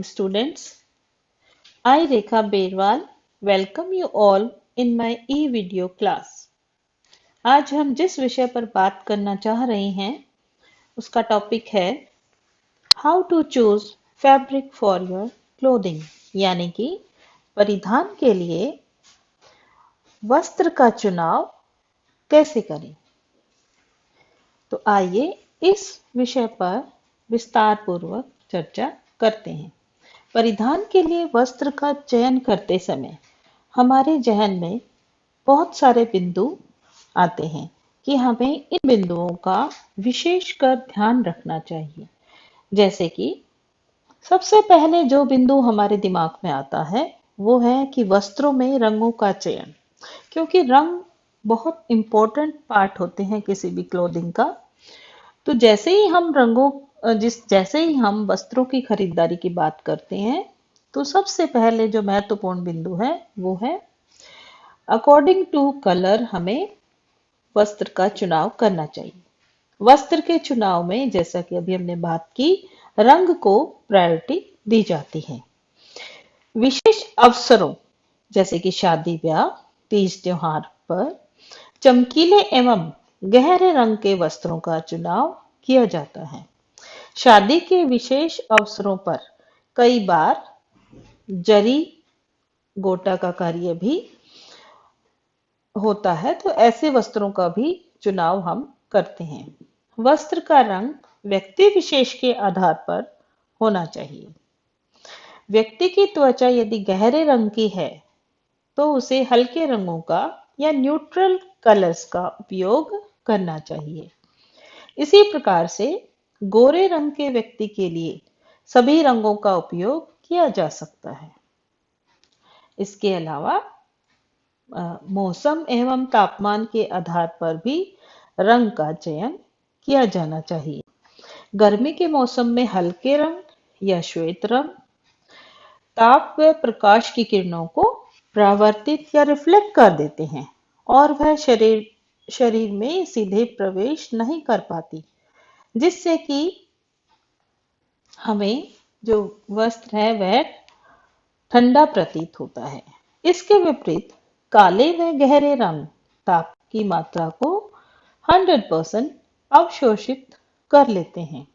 Students, I Rekha Berwal welcome you all in my e-video class. आज हम जिस विषय पर बात करना चाह रहे हैं उसका टॉपिक है How to choose fabric for your clothing यानी कि परिधान के लिए वस्त्र का चुनाव कैसे करें। तो आइए इस विषय पर विस्तार पूर्वक चर्चा करते हैं। परिधान के लिए वस्त्र का चयन करते समय हमारे जहन में बहुत सारे बिंदु आते हैं कि हमें इन बिंदुओं का विशेषकर ध्यान रखना चाहिए। जैसे कि सबसे पहले जो बिंदु हमारे दिमाग में आता है वो है कि वस्त्रों में रंगों का चयन, क्योंकि रंग बहुत इंपॉर्टेंट पार्ट होते हैं किसी भी क्लोथिंग का। तो जैसे ही हम वस्त्रों की खरीदारी की बात करते हैं तो सबसे पहले जो महत्वपूर्ण बिंदु है वो है अकॉर्डिंग टू कलर हमें वस्त्र का चुनाव करना चाहिए। वस्त्र के चुनाव में जैसा कि अभी हमने बात की, रंग को प्रायोरिटी दी जाती है। विशेष अवसरों जैसे कि शादी ब्याह तीज त्योहार पर चमकीले एवं गहरे रंग के वस्त्रों का चुनाव किया जाता है। शादी के विशेष अवसरों पर कई बार जरी गोटा का कार्य भी होता है, तो ऐसे वस्त्रों का भी चुनाव हम करते हैं। वस्त्र का रंग व्यक्ति विशेष के आधार पर होना चाहिए। व्यक्ति की त्वचा यदि गहरे रंग की है तो उसे हल्के रंगों का या न्यूट्रल कलर्स का उपयोग करना चाहिए। इसी प्रकार से गोरे रंग के व्यक्ति के लिए सभी रंगों का उपयोग किया जा सकता है। इसके अलावा मौसम एवं तापमान के आधार पर भी रंग का चयन किया जाना चाहिए। गर्मी के मौसम में हल्के रंग या श्वेत रंग ताप व प्रकाश की किरणों को परावर्तित या रिफ्लेक्ट कर देते हैं और वह शरीर में सीधे प्रवेश नहीं कर पाती, जिससे कि हमें जो वस्त्र है वह ठंडा प्रतीत होता है। इसके विपरीत काले व गहरे रंग ताप की मात्रा को 100% अवशोषित कर लेते हैं,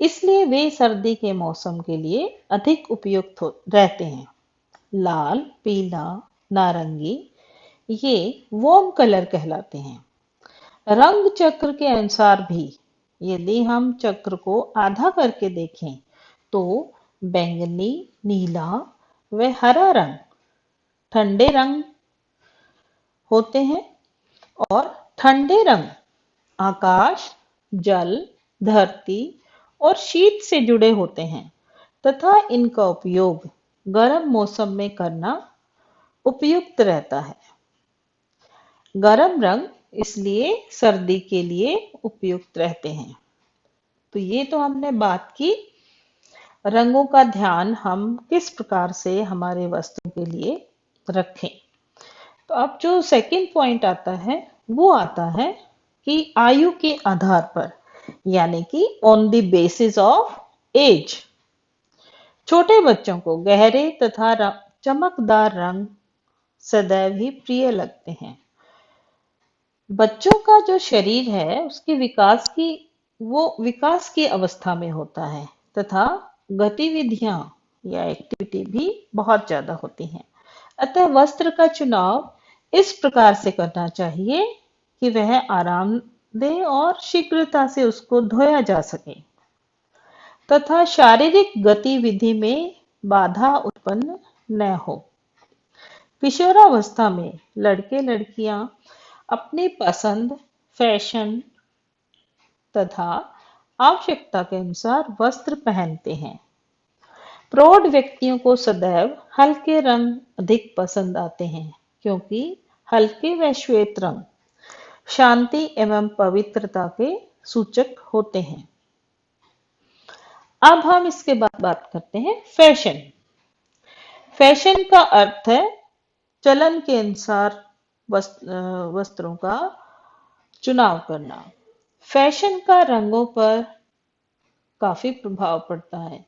इसलिए वे सर्दी के मौसम के लिए अधिक उपयुक्त रहते हैं। लाल, पीला, नारंगी ये वार्म कलर कहलाते हैं। रंग चक्र के अनुसार भी यदि हम चक्र को आधा करके देखें तो बैंगनी, नीला व हरा रंग ठंडे रंग होते हैं और ठंडे रंग आकाश, जल, धरती और शीत से जुड़े होते हैं तथा इनका उपयोग गर्म मौसम में करना उपयुक्त रहता है। गर्म रंग इसलिए सर्दी के लिए उपयुक्त रहते हैं। तो ये तो हमने बात की रंगों का ध्यान हम किस प्रकार से हमारे वस्त्रों के लिए रखें। तो अब जो सेकंड पॉइंट आता है वो आता है कि आयु के आधार पर, यानी कि on the basis of age. छोटे बच्चों को गहरे तथा चमकदार रंग सदैव ही प्रिय लगते हैं। बच्चों का जो शरीर है उसके विकास की अवस्था में होता है तथा गतिविधियां या एक्टिविटी भी बहुत ज्यादा होती हैं। अतः वस्त्र का चुनाव इस प्रकार से करना चाहिए कि वह आरामदेह और शीघ्रता से उसको धोया जा सके तथा शारीरिक गतिविधि में बाधा उत्पन्न न हो। किशोरावस्था में लड़के लड़कियां अपनी पसंद, फैशन तथा आवश्यकता के अनुसार वस्त्र पहनते हैं। प्रौढ़ व्यक्तियों को सदैव हल्के रंग अधिक पसंद आते हैं, क्योंकि हल्के व श्वेत रंग शांति एवं पवित्रता के सूचक होते हैं। अब हम इसके बाद बात करते हैं फैशन। फैशन का अर्थ है चलन के अनुसार वस्त्रों का चुनाव करना। फैशन का रंगों पर काफी प्रभाव पड़ता है।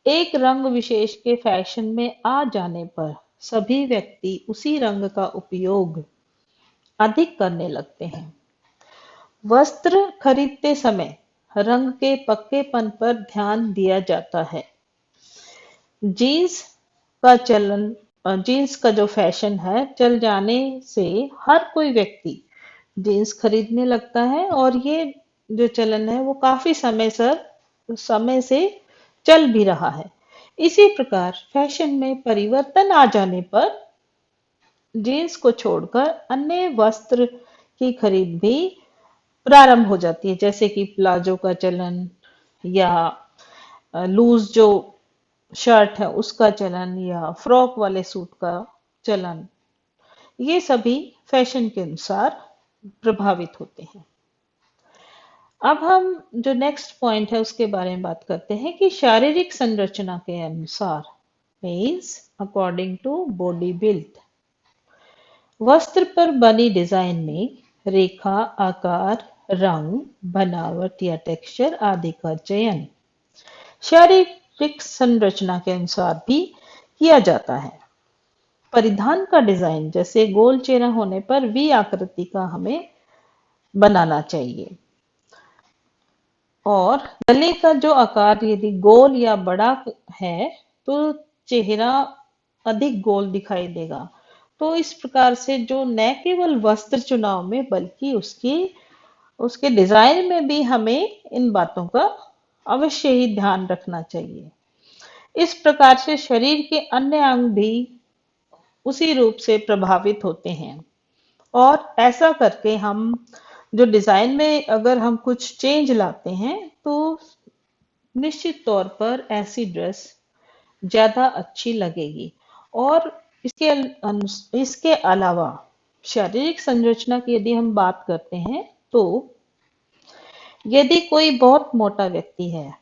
एक रंग विशेष के फैशन में आ जाने पर सभी व्यक्ति उसी रंग का उपयोग अधिक करने लगते हैं। वस्त्र खरीदते समय रंग के पक्केपन पर ध्यान दिया जाता है। जीन्स का चलन जीन्स का जो फैशन है चल जाने से हर कोई व्यक्ति जीन्स खरीदने लगता है, और ये जो चलन है वो काफी समय से चल भी रहा है। इसी प्रकार फैशन में परिवर्तन आ जाने पर जीन्स को छोड़कर अन्य वस्त्र की खरीद भी प्रारंभ हो जाती है, जैसे कि प्लाजो का चलन, या लूज जो शर्ट है उसका चलन, या फ्रॉक वाले सूट का चलन। ये सभी फैशन के अनुसार प्रभावित होते हैं। अब हम जो नेक्स्ट पॉइंट है उसके बारे में बात करते हैं कि शारीरिक संरचना के अनुसार, means according to body build. वस्त्र पर बनी डिजाइन में रेखा, आकार, रंग, बनावट या टेक्सचर आदि का चयन शारीरिक संरचना के अनुसार भी किया जाता है। परिधान का डिजाइन, जैसे गोल चेहरा होने पर वी आकृति का हमें बनाना चाहिए, और गले का जो आकार यदि गोल या बड़ा है तो चेहरा अधिक गोल दिखाई देगा। तो इस प्रकार से जो न केवल वस्त्र चुनाव में बल्कि उसके डिजाइन में भी हमें इन बातों का अवश्य ही ध्यान रखना चाहिए। इस प्रकार से शरीर के अन्य अंग भी उसी रूप से प्रभावित होते हैं, और ऐसा करके हम जो डिजाइन में अगर हम कुछ चेंज लाते हैं तो निश्चित तौर पर ऐसी ड्रेस ज्यादा अच्छी लगेगी। और इसके अलावा शारीरिक संरचना की यदि हम बात करते हैं तो यदि कोई बहुत मोटा व्यक्ति है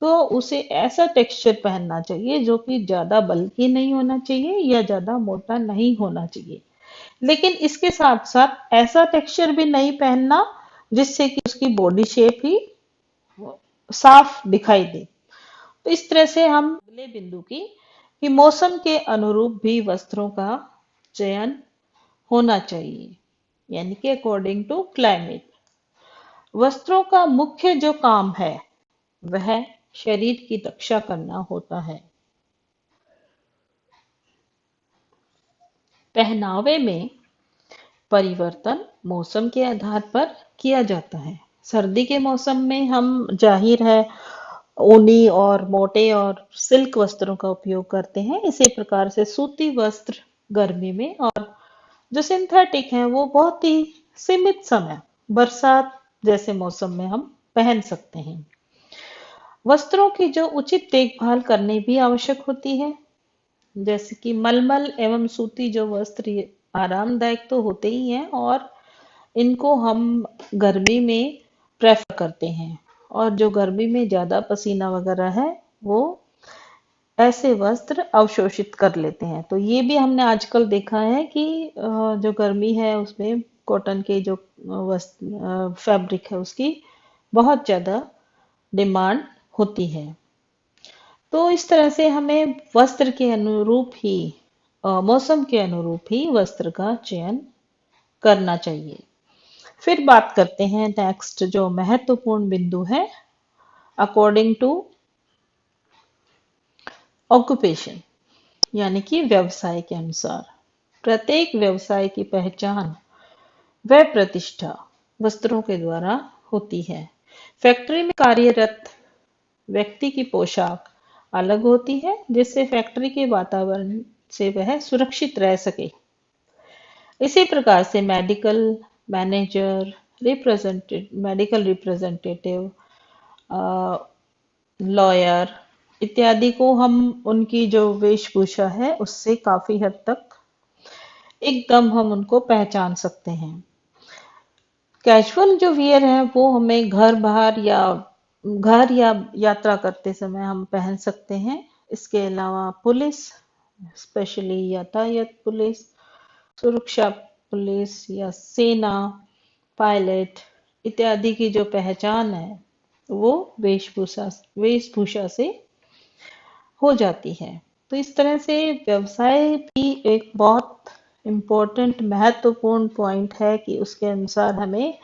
तो उसे ऐसा टेक्सचर पहनना चाहिए जो कि ज्यादा बल्कि नहीं होना चाहिए या ज्यादा मोटा नहीं होना चाहिए, लेकिन इसके साथ साथ ऐसा टेक्सचर भी नहीं पहनना जिससे कि उसकी बॉडी शेप ही साफ दिखाई दे। तो इस तरह से हम अगले बिंदु की कि मौसम के अनुरूप भी वस्त्रों का चयन होना चाहिए, यानी कि अकॉर्डिंग टू क्लाइमेट। वस्त्रों का मुख्य जो काम है वह शरीर की रक्षा करना होता है। पहनावे में परिवर्तन मौसम के आधार पर किया जाता है। सर्दी के मौसम में हम जाहिर है ऊनी और मोटे और सिल्क वस्त्रों का उपयोग करते हैं। इसी प्रकार से सूती वस्त्र गर्मी में, और जो सिंथेटिक हैं वो बहुत ही सीमित समय, बरसात जैसे मौसम में हम पहन सकते हैं। वस्त्रों की जो उचित देखभाल करनी भी आवश्यक होती है, जैसे कि मलमल एवं सूती जो वस्त्र ये आरामदायक तो होते ही हैं, और इनको हम गर्मी में प्रेफर करते हैं, और जो गर्मी में ज्यादा पसीना वगैरह है वो ऐसे वस्त्र अवशोषित कर लेते हैं। तो ये भी हमने आजकल देखा है कि जो गर्मी है उसमें कॉटन के जो वस्त्र फैब्रिक है उसकी बहुत ज्यादा डिमांड होती है। तो इस तरह से हमें वस्त्र के अनुरूप ही मौसम के अनुरूप ही वस्त्र का चयन करना चाहिए। फिर बात करते हैं नेक्स्ट जो महत्वपूर्ण बिंदु है, अकॉर्डिंग टू ऑक्यूपेशन, यानी कि व्यवसाय के अनुसार। प्रत्येक व्यवसाय की पहचान व प्रतिष्ठा वस्त्रों के द्वारा होती है। फैक्ट्री में कार्यरत व्यक्ति की पोशाक अलग होती है जिससे फैक्ट्री के वातावरण से वह सुरक्षित रह सके। इसी प्रकार से मैनेजर, मेडिकल रिप्रेजेंटेटिव, लॉयर इत्यादि को हम उनकी जो वेशभूषा है उससे काफी हद तक एकदम हम उनको पहचान सकते हैं। कैजुअल जो वियर है वो हमें घर या यात्रा करते समय हम पहन सकते हैं। इसके अलावा पुलिस, स्पेशली यातायात पुलिस, सुरक्षा पुलिस या सेना, पायलट इत्यादि की जो पहचान है वो वेशभूषा से हो जाती है। तो इस तरह से व्यवसाय भी एक बहुत इम्पोर्टेंट महत्वपूर्ण पॉइंट है कि उसके अनुसार हमें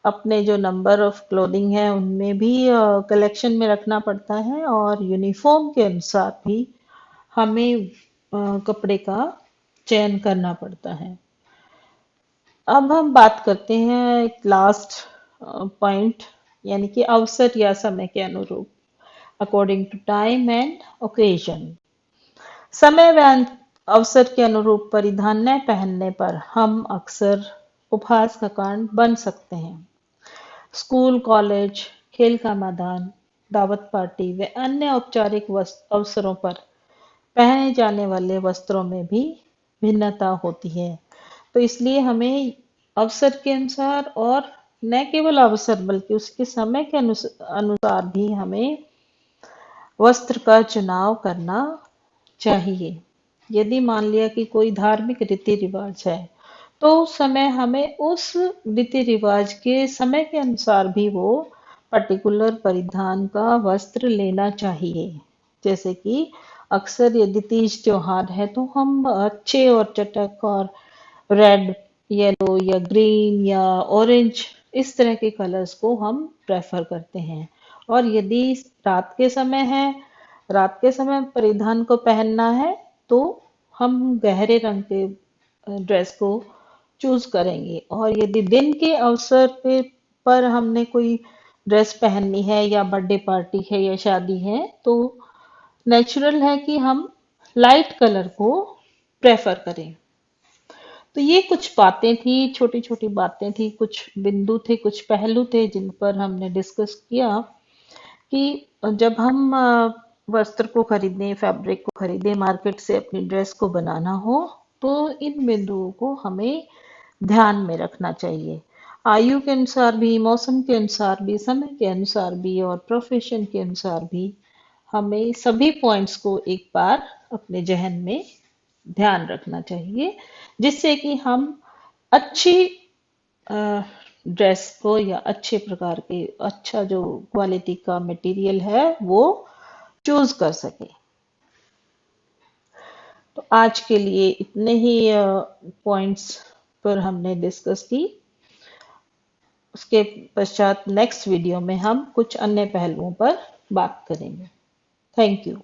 अपने जो नंबर ऑफ क्लोथिंग है उनमें भी कलेक्शन में रखना पड़ता है, और यूनिफॉर्म के अनुसार भी हमें कपड़े का चयन करना पड़ता है। अब हम बात करते हैं एक लास्ट पॉइंट, यानी कि अवसर या समय के अनुरूप, according to time and occasion. समय व अवसर के अनुरूप परिधान न पहनने पर हम अक्सर उपहास का कारण बन सकते हैं। स्कूल, कॉलेज, खेल का मैदान, दावत पार्टी व अन्य औपचारिक अवसरों पर पहने जाने वाले वस्त्रों में भी भिन्नता होती है। तो इसलिए हमें अवसर के अनुसार, और न केवल अवसर बल्कि उसके समय के अनुसार भी हमें वस्त्र का चुनाव करना चाहिए। यदि मान लिया कि कोई धार्मिक रीति रिवाज है, तो उस समय हमें उस रीति रिवाज के समय के अनुसार भी वो पर्टिकुलर परिधान का वस्त्र लेना चाहिए। जैसे कि अक्सर यदि तीज त्योहार है तो हम अच्छे और चटक और रेड, येलो या ग्रीन या ऑरेंज, इस तरह के कलर्स को हम प्रेफर करते हैं। और यदि रात के समय है, रात के समय परिधान को पहनना है, तो हम गहरे रंग के ड्रेस को चूज करेंगे। और यदि दिन के अवसर पे पर हमने कोई ड्रेस पहननी है, या बर्थडे पार्टी है या शादी है, तो नेचुरल है कि हम लाइट कलर को प्रेफर करें। तो ये कुछ बातें थी, छोटी छोटी बातें थी, कुछ बिंदु थे, कुछ पहलू थे जिन पर हमने डिस्कस किया कि जब हम वस्त्र को खरीदें, फैब्रिक को खरीदें मार्केट से, अपनी ड्रेस को बनाना हो, तो इन बिंदुओं को हमें ध्यान में रखना चाहिए। आयु के अनुसार भी, मौसम के अनुसार भी, समय के अनुसार भी और प्रोफेशन के अनुसार भी हमें सभी पॉइंट्स को एक बार अपने जहन में ध्यान रखना चाहिए, जिससे कि हम अच्छी ड्रेस को, या अच्छे प्रकार के, अच्छा जो क्वालिटी का मटेरियल है वो चूज कर सके। तो आज के लिए इतने ही पॉइंट्स पर हमने डिस्कस की। उसके पश्चात नेक्स्ट वीडियो में हम कुछ अन्य पहलुओं पर बात करेंगे। Thank you.